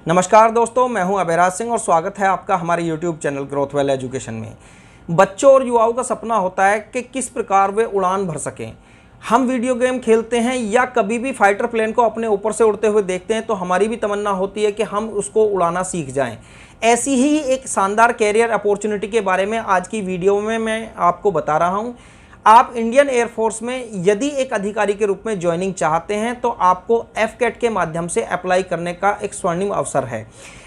नमस्कार दोस्तों, मैं हूं अभयराज सिंह और स्वागत है आपका हमारे YouTube चैनल ग्रोथवेल एजुकेशन में। बच्चों और युवाओं का सपना होता है कि किस प्रकार वे उड़ान भर सकें। हम वीडियो गेम खेलते हैं या कभी भी फाइटर प्लेन को अपने ऊपर से उड़ते हुए देखते हैं तो हमारी भी तमन्ना होती है कि हम उसको उड़ाना सीख जाएं। ऐसी ही एक शानदार कैरियर अपॉर्चुनिटी के बारे में आज की वीडियो में मैं आपको बता रहा हूं। आप इंडियन एयरफोर्स में यदि एक अधिकारी के रूप में ज्वाइनिंग चाहते हैं तो आपको एफकेट के माध्यम से अप्लाई करने का एक स्वर्णिम अवसर है।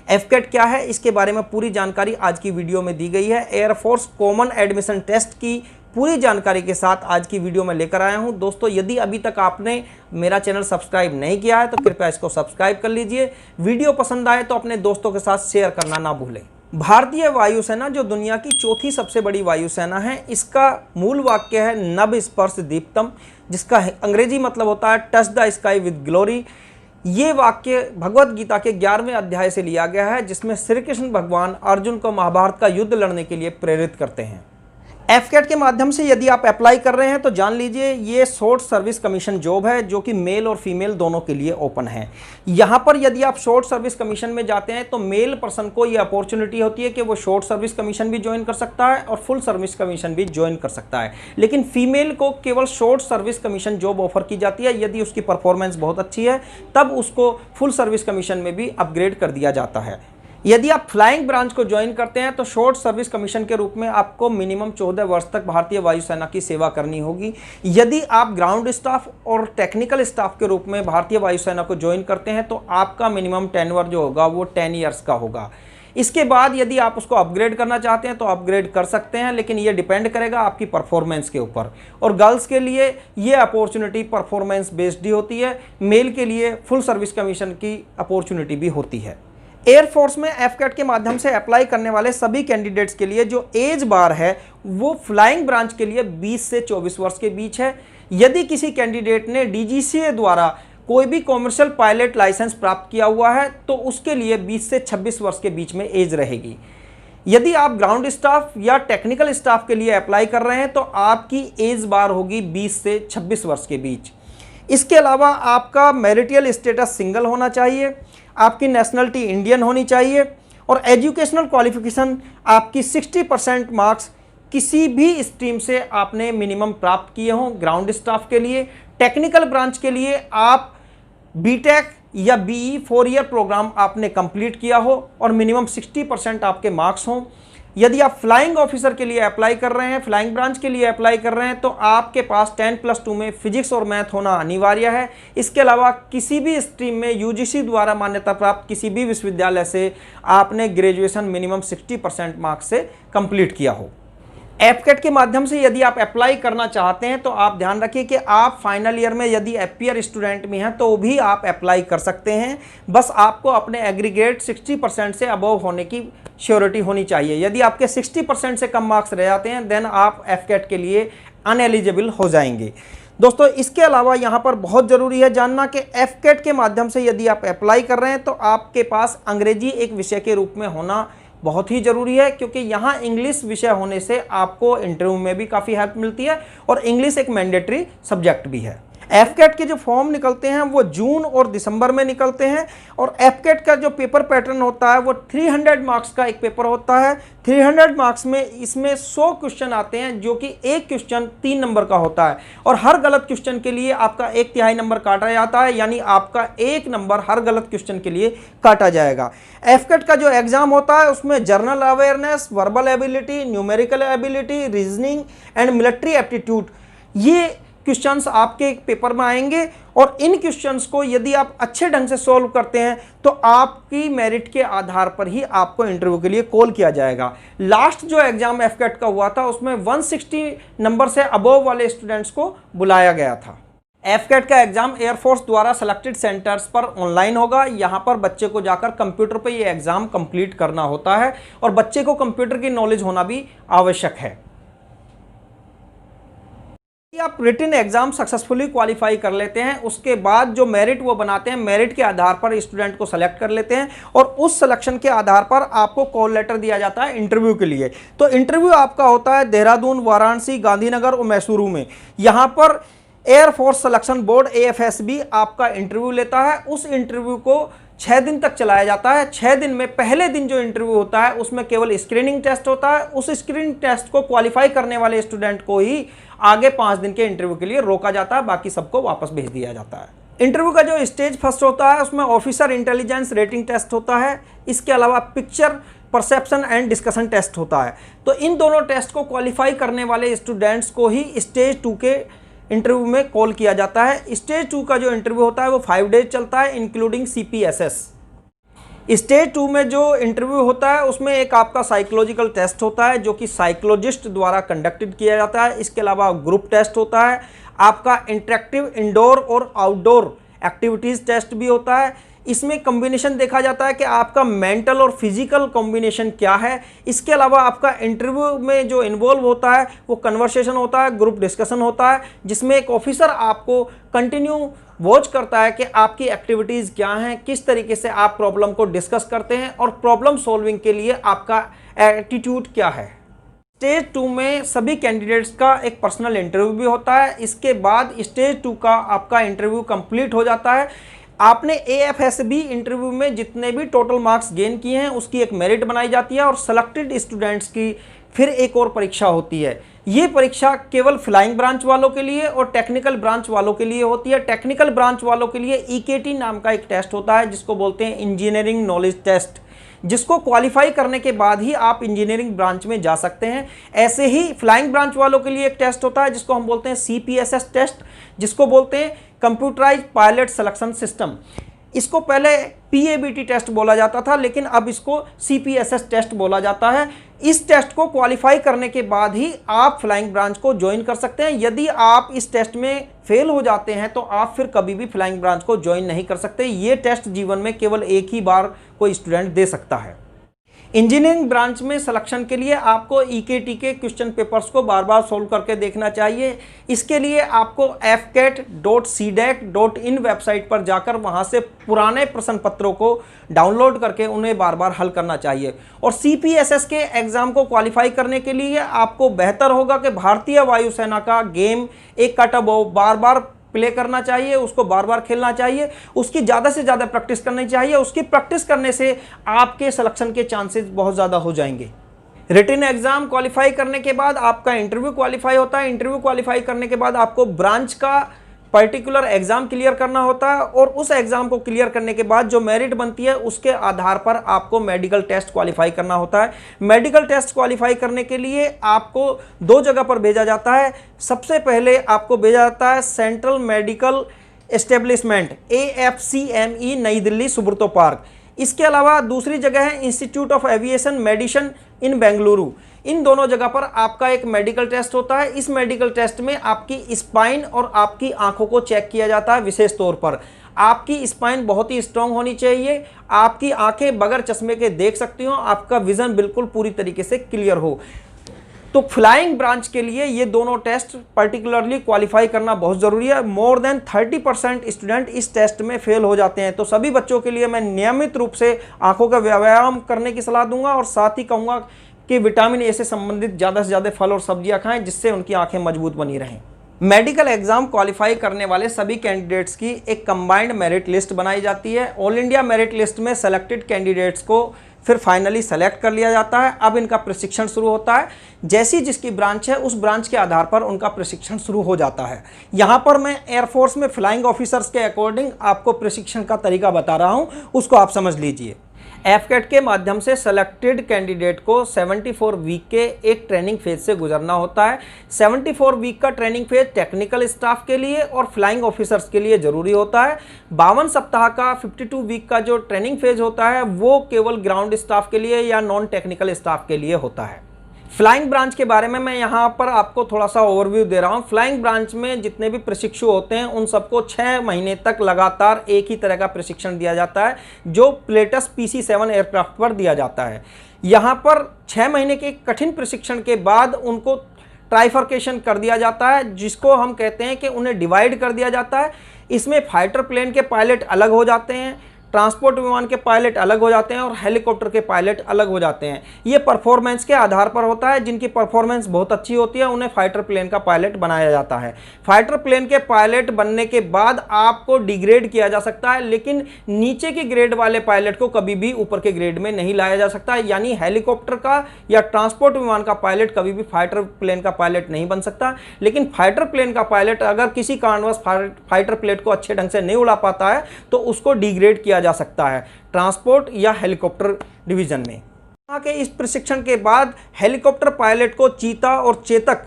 एफकेट क्या है, इसके बारे में पूरी जानकारी आज की वीडियो में दी गई है। एयरफोर्स कॉमन एडमिशन टेस्ट की पूरी जानकारी के साथ आज की वीडियो में लेकर आया हूं। दोस्तों, यदि अभी तक आपने मेरा चैनल सब्सक्राइब नहीं किया है तो कृपया इसको सब्सक्राइब कर लीजिए। वीडियो पसंद आए तो अपने दोस्तों के साथ शेयर करना ना भूलें। भारतीय वायुसेना जो दुनिया की चौथी सबसे बड़ी वायुसेना है, इसका मूल वाक्य है नभ स्पर्श दीप्तम, जिसका अंग्रेजी मतलब होता है touch the sky with glory. ये वाक्य भगवत गीता के 11वें अध्याय से लिया गया है, जिसमें श्री कृष्ण भगवान अर्जुन को महाभारत का युद्ध लड़ने के लिए प्रेरित करते हैं। एफकेट के माध्यम से यदि आप अप्लाई कर रहे हैं तो जान लीजिए ये शॉर्ट सर्विस कमीशन जॉब है जो कि मेल और फीमेल दोनों के लिए ओपन है। यहाँ पर यदि आप शॉर्ट सर्विस कमीशन में जाते हैं तो मेल पर्सन को ये अपॉर्चुनिटी होती है कि वो शॉर्ट सर्विस कमीशन भी ज्वाइन कर सकता है और फुल सर्विस कमीशन भी ज्वाइन कर सकता है, लेकिन फीमेल को केवल short service commission job offer की जाती है। यदि उसकी परफॉर्मेंस बहुत अच्छी है तब उसको फुल सर्विस कमीशन में भी अपग्रेड कर दिया जाता है। यदि आप फ्लाइंग ब्रांच को ज्वाइन करते हैं तो शॉर्ट सर्विस कमीशन के रूप में आपको मिनिमम 14 वर्ष तक भारतीय वायुसेना की सेवा करनी होगी। यदि आप ग्राउंड स्टाफ और टेक्निकल स्टाफ के रूप में भारतीय वायुसेना को ज्वाइन करते हैं तो आपका मिनिमम टेन्योर जो होगा वो 10 ईयर्स का होगा। इसके बाद यदि आप उसको अपग्रेड करना चाहते हैं तो अपग्रेड कर सकते हैं, लेकिन ये डिपेंड करेगा आपकी परफॉर्मेंस के ऊपर। और गर्ल्स के लिए ये अपॉर्चुनिटी परफॉर्मेंस बेस्ड ही होती है। मेल के लिए फुल सर्विस कमीशन की अपॉर्चुनिटी भी होती है। एयरफोर्स में एफकेट के माध्यम से अप्लाई करने वाले सभी कैंडिडेट्स के लिए जो एज बार है वो फ्लाइंग ब्रांच के लिए 20 से 24 वर्ष के बीच है। यदि किसी कैंडिडेट ने डीजीसीए द्वारा कोई भी कॉमर्शियल पायलट लाइसेंस प्राप्त किया हुआ है तो उसके लिए 20 से 26 वर्ष के बीच में एज रहेगी। यदि आप ग्राउंड स्टाफ या टेक्निकल स्टाफ के लिए अप्लाई कर रहे हैं तो आपकी एज बार होगी 20 से 26 वर्ष के बीच। इसके अलावा आपका मैरिटल स्टेटस सिंगल होना चाहिए, आपकी नेशनलिटी इंडियन होनी चाहिए और एजुकेशनल क्वालिफिकेशन आपकी 60% मार्क्स किसी भी स्ट्रीम से आपने मिनिमम प्राप्त किए हों। ग्राउंड स्टाफ के लिए, टेक्निकल ब्रांच के लिए आप बीटेक या बीई 4 ईयर प्रोग्राम आपने कंप्लीट किया हो और मिनिमम 60% आपके मार्क्स हों। यदि आप फ्लाइंग ऑफिसर के लिए अप्लाई कर रहे हैं, फ्लाइंग ब्रांच के लिए अप्लाई कर रहे हैं तो आपके पास 10+2 में फिजिक्स और मैथ होना अनिवार्य है। इसके अलावा किसी भी स्ट्रीम में यूजीसी द्वारा मान्यता प्राप्त किसी भी विश्वविद्यालय से आपने ग्रेजुएशन मिनिमम 60% मार्क्स से कंप्लीट किया हो। एफकेट के माध्यम से यदि आप अप्लाई करना चाहते हैं तो आप ध्यान रखिए कि आप फाइनल ईयर में यदि एफपीआर स्टूडेंट में हैं तो भी आप अप्लाई कर सकते हैं। बस आपको अपने एग्रीगेट 60% से अबव होने की श्योरिटी होनी चाहिए। यदि आपके 60% से कम मार्क्स रह जाते हैं देन आप एफकेट के लिए अनएलिजिबल हो जाएंगे। दोस्तों, इसके अलावा यहाँ पर बहुत ज़रूरी है जानना कि एफकेट के माध्यम से यदि आप अप्लाई कर रहे हैं तो आपके पास अंग्रेजी एक विषय के रूप में होना बहुत ही ज़रूरी है, क्योंकि यहाँ इंग्लिश विषय होने से आपको इंटरव्यू में भी काफ़ी हेल्प मिलती है और इंग्लिश एक मैंडेटरी सब्जेक्ट भी है। एफकेट के जो फॉर्म निकलते हैं वो जून और दिसंबर में निकलते हैं और एफकेट का जो पेपर पैटर्न होता है वो 300 मार्क्स का एक पेपर होता है। 300 मार्क्स में इसमें 100 क्वेश्चन आते हैं, जो कि एक क्वेश्चन 3 नंबर का होता है और हर गलत क्वेश्चन के लिए आपका 1/3 नंबर काटा जाता है, यानी आपका 1 नंबर हर गलत क्वेश्चन के लिए काटा जाएगा। एफकेट का जो एग्जाम होता है उसमें general awareness, verbal ability, numerical ability, reasoning and military aptitude, ये क्वेश्चंस आपके पेपर में आएंगे और इन क्वेश्चंस को यदि आप अच्छे ढंग से सॉल्व करते हैं तो आपकी मेरिट के आधार पर ही आपको इंटरव्यू के लिए कॉल किया जाएगा। लास्ट जो एग्जाम एफकेट का हुआ था उसमें 160 नंबर से अबव वाले स्टूडेंट्स को बुलाया गया था। एफकेट का एग्जाम एयरफोर्स द्वारा सेलेक्टेड सेंटर्स पर ऑनलाइन होगा। यहाँ पर बच्चे को जाकर कंप्यूटर पर ये एग्जाम कंप्लीट करना होता है और बच्चे को कंप्यूटर की नॉलेज होना भी आवश्यक है। आप रिटन एग्जाम सक्सेसफुली क्वालिफाई कर लेते हैं, उसके बाद जो मेरिट वो बनाते हैं, मेरिट के आधार पर स्टूडेंट को सेलेक्ट कर लेते हैं और उस सिलेक्शन के आधार पर आपको कॉल लेटर दिया जाता है इंटरव्यू के लिए। तो इंटरव्यू आपका होता है देहरादून, वाराणसी, गांधीनगर और मैसूरू में। यहाँ पर एयरफोर्स सिलेक्शन बोर्ड AFSB आपका इंटरव्यू लेता है। उस इंटरव्यू को 6 दिन तक चलाया जाता है। 6 दिन में पहले दिन जो इंटरव्यू होता है उसमें केवल स्क्रीनिंग टेस्ट होता है। उस स्क्रीनिंग टेस्ट को क्वालिफाई करने वाले स्टूडेंट को ही आगे 5 दिन के इंटरव्यू के लिए रोका जाता है, बाकी सबको वापस भेज दिया जाता है। इंटरव्यू का जो स्टेज फर्स्ट होता है उसमें ऑफिसर इंटेलिजेंस रेटिंग टेस्ट होता है। इसके अलावा picture perception and discussion test होता है। तो इन दोनों टेस्ट को क्वालिफाई करने वाले स्टूडेंट्स को ही स्टेज 2 के इंटरव्यू में कॉल किया जाता है। स्टेज 2 का जो इंटरव्यू होता है वो 5 डेज चलता है, इंक्लूडिंग CPSS। स्टेज 2 में जो इंटरव्यू होता है उसमें एक आपका साइकोलॉजिकल टेस्ट होता है जो कि साइकोलॉजिस्ट द्वारा कंडक्टेड किया जाता है। इसके अलावा ग्रुप टेस्ट होता है, आपका इंटरेक्टिव इंडोर और आउटडोर एक्टिविटीज़ टेस्ट भी होता है। इसमें कॉम्बिनेशन देखा जाता है कि आपका मेंटल और फिजिकल कॉम्बिनेशन क्या है। इसके अलावा आपका इंटरव्यू में जो इन्वॉल्व होता है वो कन्वर्सेशन होता है, ग्रुप डिस्कशन होता है, जिसमें एक ऑफिसर आपको कंटिन्यू वॉच करता है कि आपकी एक्टिविटीज़ क्या हैं, किस तरीके से आप प्रॉब्लम को डिस्कस करते हैं और प्रॉब्लम सॉल्विंग के लिए आपका एटीट्यूड क्या है। स्टेज 2 में सभी कैंडिडेट्स का एक पर्सनल इंटरव्यू भी होता है। इसके बाद स्टेज 2 का आपका इंटरव्यू कंप्लीट हो जाता है। आपने AFSB इंटरव्यू में जितने भी टोटल मार्क्स गेन किए हैं उसकी एक मेरिट बनाई जाती है और सेलेक्टेड स्टूडेंट्स की फिर एक और परीक्षा होती है। ये परीक्षा केवल फ्लाइंग ब्रांच वालों के लिए और टेक्निकल ब्रांच वालों के लिए होती है। टेक्निकल ब्रांच वालों के लिए EKT नाम का एक टेस्ट होता है जिसको बोलते हैं इंजीनियरिंग नॉलेज टेस्ट, जिसको क्वालिफाई करने के बाद ही आप इंजीनियरिंग ब्रांच में जा सकते हैं। ऐसे ही फ्लाइंग ब्रांच वालों के लिए एक टेस्ट होता है जिसको हम बोलते हैं CPSS टेस्ट, जिसको बोलते हैं कंप्यूटराइज्ड पायलट सिलेक्शन सिस्टम। इसको पहले PABT टेस्ट बोला जाता था लेकिन अब इसको CPSS टेस्ट बोला जाता है। इस टेस्ट को क्वालिफाई करने के बाद ही आप फ्लाइंग ब्रांच को ज्वाइन कर सकते हैं। यदि आप इस टेस्ट में फेल हो जाते हैं तो आप फिर कभी भी फ्लाइंग ब्रांच को ज्वाइन नहीं कर सकते। ये टेस्ट जीवन में केवल एक ही बार कोई स्टूडेंट दे सकता है। इंजीनियरिंग ब्रांच में सिलेक्शन के लिए आपको EKT के क्वेश्चन पेपर्स को बार बार सोल्व करके देखना चाहिए। इसके लिए आपको fcat.cdat.in वेबसाइट पर जाकर वहां से पुराने प्रश्न पत्रों को डाउनलोड करके उन्हें बार बार हल करना चाहिए। और CPSS के एग्ज़ाम को क्वालिफाई करने के लिए आपको बेहतर होगा कि भारतीय वायुसेना का गेम एक का टब बार बार प्ले करना चाहिए, उसको बार बार खेलना चाहिए, उसकी ज़्यादा से ज़्यादा प्रैक्टिस करनी चाहिए। उसकी प्रैक्टिस करने से आपके सिलेक्शन के चांसेस बहुत ज़्यादा हो जाएंगे। रिटन एग्जाम क्वालिफाई करने के बाद आपका इंटरव्यू क्वालिफाई होता है। इंटरव्यू क्वालिफाई करने के बाद आपको ब्रांच का पर्टिकुलर एग्जाम क्लियर करना होता है और उस एग्जाम को क्लियर करने के बाद जो मेरिट बनती है उसके आधार पर आपको मेडिकल टेस्ट क्वालिफाई करना होता है। मेडिकल टेस्ट क्वालिफाई करने के लिए आपको 2 जगह पर भेजा जाता है। सबसे पहले आपको भेजा जाता है सेंट्रल मेडिकल एस्टेब्लिशमेंट AFCME नई दिल्ली सुब्रतो पार्क। इसके अलावा दूसरी जगह है institute of aviation medicine in Bengaluru. इन दोनों जगह पर आपका एक मेडिकल टेस्ट होता है। इस मेडिकल टेस्ट में आपकी स्पाइन और आपकी आंखों को चेक किया जाता है। विशेष तौर पर आपकी स्पाइन बहुत ही स्ट्रांग होनी चाहिए, आपकी आंखें बगैर चश्मे के देख सकती हो, आपका विजन बिल्कुल पूरी तरीके से क्लियर हो। तो फ्लाइंग ब्रांच के लिए ये दोनों टेस्ट पर्टिकुलरली क्वालिफाई करना बहुत ज़रूरी है। मोर देन 30% स्टूडेंट इस टेस्ट में फेल हो जाते हैं। तो सभी बच्चों के लिए मैं नियमित रूप से आंखों का व्यायाम करने की सलाह दूंगा और साथ ही कहूँगा कि विटामिन ए से संबंधित ज़्यादा से ज़्यादा फल और सब्जियां खाएं जिससे उनकी आंखें मजबूत बनी रहें। मेडिकल एग्जाम क्वालिफाई करने वाले सभी कैंडिडेट्स की एक कंबाइंड मेरिट लिस्ट बनाई जाती है। ऑल इंडिया मेरिट लिस्ट में सेलेक्टेड कैंडिडेट्स को फिर फाइनली सेलेक्ट कर लिया जाता है। अब इनका प्रशिक्षण शुरू होता है। जैसी जिसकी ब्रांच है उस ब्रांच के आधार पर उनका प्रशिक्षण शुरू हो जाता है। यहाँ पर मैं एयरफोर्स में फ्लाइंग ऑफिसर्स के अकॉर्डिंग आपको प्रशिक्षण का तरीका बता रहा हूँ, उसको आप समझ लीजिए। FCAT के माध्यम से सेलेक्टेड कैंडिडेट को 74 वीक के एक ट्रेनिंग फेज से गुजरना होता है। 74 वीक का ट्रेनिंग फेज टेक्निकल स्टाफ के लिए और फ्लाइंग ऑफिसर्स के लिए ज़रूरी होता है। 52 सप्ताह का 52 वीक का जो ट्रेनिंग फेज होता है वो केवल ग्राउंड स्टाफ के लिए या नॉन टेक्निकल स्टाफ के लिए होता है। फ्लाइंग ब्रांच के बारे में मैं यहाँ पर आपको थोड़ा सा ओवरव्यू दे रहा हूँ। फ्लाइंग ब्रांच में जितने भी प्रशिक्षु होते हैं उन सबको 6 महीने तक लगातार एक ही तरह का प्रशिक्षण दिया जाता है जो प्लेटस PC-7 एयरक्राफ्ट पर दिया जाता है। यहाँ पर 6 महीने के कठिन प्रशिक्षण के बाद उनको ट्राइफर्केशन कर दिया जाता है, जिसको हम कहते हैं कि उन्हें डिवाइड कर दिया जाता है। इसमें फाइटर प्लेन के पायलट अलग हो जाते हैं, ट्रांसपोर्ट विमान के पायलट अलग हो जाते हैं और हेलीकॉप्टर के पायलट अलग हो जाते हैं। ये परफॉर्मेंस के आधार पर होता है। जिनकी परफॉर्मेंस बहुत अच्छी होती है उन्हें फाइटर प्लेन का पायलट बनाया जाता है। फाइटर प्लेन के पायलट बनने के बाद आपको डिग्रेड किया जा सकता है, लेकिन नीचे के ग्रेड वाले पायलट को कभी भी ऊपर के ग्रेड में नहीं लाया जा सकता। यानी हेलीकॉप्टर का या ट्रांसपोर्ट विमान का पायलट कभी भी फाइटर प्लेन का पायलट नहीं बन सकता। लेकिन फाइटर प्लेन का पायलट अगर किसी कारणवश फाइटर प्लेन को अच्छे ढंग से नहीं उड़ा पाता है तो उसको डिग्रेड किया जा सकता है ट्रांसपोर्ट या हेलीकॉप्टर डिवीजन में। यहाँ के इस प्रशिक्षण के बाद हेलीकॉप्टर पायलट को चीता और चेतक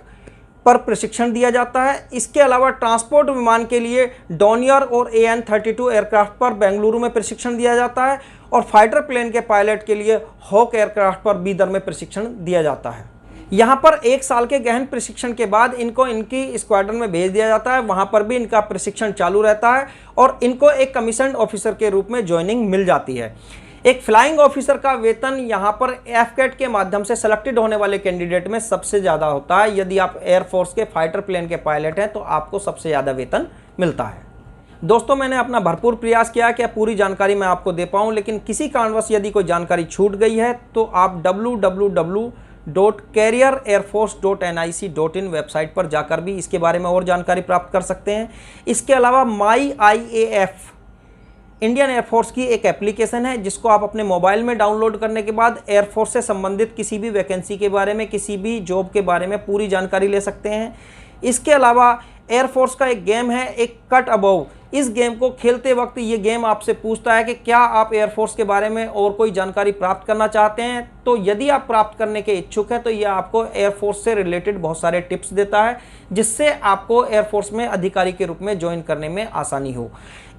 पर प्रशिक्षण दिया जाता है। इसके अलावा ट्रांसपोर्ट विमान के लिए डॉनियर और AN-32 एयरक्राफ्ट पर बेंगलुरु में प्रशिक्षण दिया जाता है और फाइटर प्लेन के पायलट के लिए हॉक एयरक्राफ्ट पर बीदर में प्रशिक्षण दिया जाता है। यहाँ पर 1 साल के गहन प्रशिक्षण के बाद इनको इनकी स्क्वाड्रन में भेज दिया जाता है। वहाँ पर भी इनका प्रशिक्षण चालू रहता है और इनको एक कमीशन्ड ऑफिसर के रूप में ज्वाइनिंग मिल जाती है। एक फ्लाइंग ऑफिसर का वेतन यहाँ पर एफकेट के माध्यम से सेलेक्टेड होने वाले कैंडिडेट में सबसे ज़्यादा होता है। यदि आप एयरफोर्स के फाइटर प्लेन के पायलट हैं तो आपको सबसे ज़्यादा वेतन मिलता है। दोस्तों, मैंने अपना भरपूर प्रयास किया कि पूरी जानकारी मैं आपको दे पाऊँ, लेकिन किसी कारणवश यदि कोई जानकारी छूट गई है तो आप www.careerairforce.nic.in वेबसाइट पर जाकर भी इसके बारे में और जानकारी प्राप्त कर सकते हैं। इसके अलावा माई IAF इंडियन एयरफोर्स की एक एप्लीकेशन है जिसको आप अपने मोबाइल में डाउनलोड करने के बाद एयरफोर्स से संबंधित किसी भी वैकेंसी के बारे में, किसी भी जॉब के बारे में पूरी जानकारी ले सकते हैं। इसके अलावा एयरफोर्स का एक गेम है, एक कट अबव। इस गेम को खेलते वक्त ये गेम आपसे पूछता है कि क्या आप एयरफोर्स के बारे में और कोई जानकारी प्राप्त करना चाहते हैं। तो यदि आप प्राप्त करने के इच्छुक हैं तो यह आपको एयरफोर्स से रिलेटेड बहुत सारे टिप्स देता है जिससे आपको एयरफोर्स में अधिकारी के रूप में ज्वाइन करने में आसानी हो।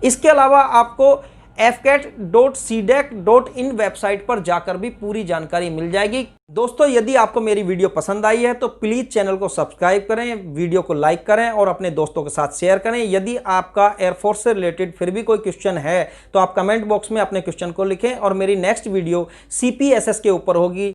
इसके अलावा आपको fcat.cdac.in वेबसाइट पर जाकर भी पूरी जानकारी मिल जाएगी। दोस्तों, यदि आपको मेरी वीडियो पसंद आई है तो प्लीज़ चैनल को सब्सक्राइब करें, वीडियो को लाइक करें और अपने दोस्तों के साथ शेयर करें। यदि आपका एयरफोर्स से रिलेटेड फिर भी कोई क्वेश्चन है तो आप कमेंट बॉक्स में अपने क्वेश्चन को लिखें और मेरी नेक्स्ट वीडियो CPSS के ऊपर होगी।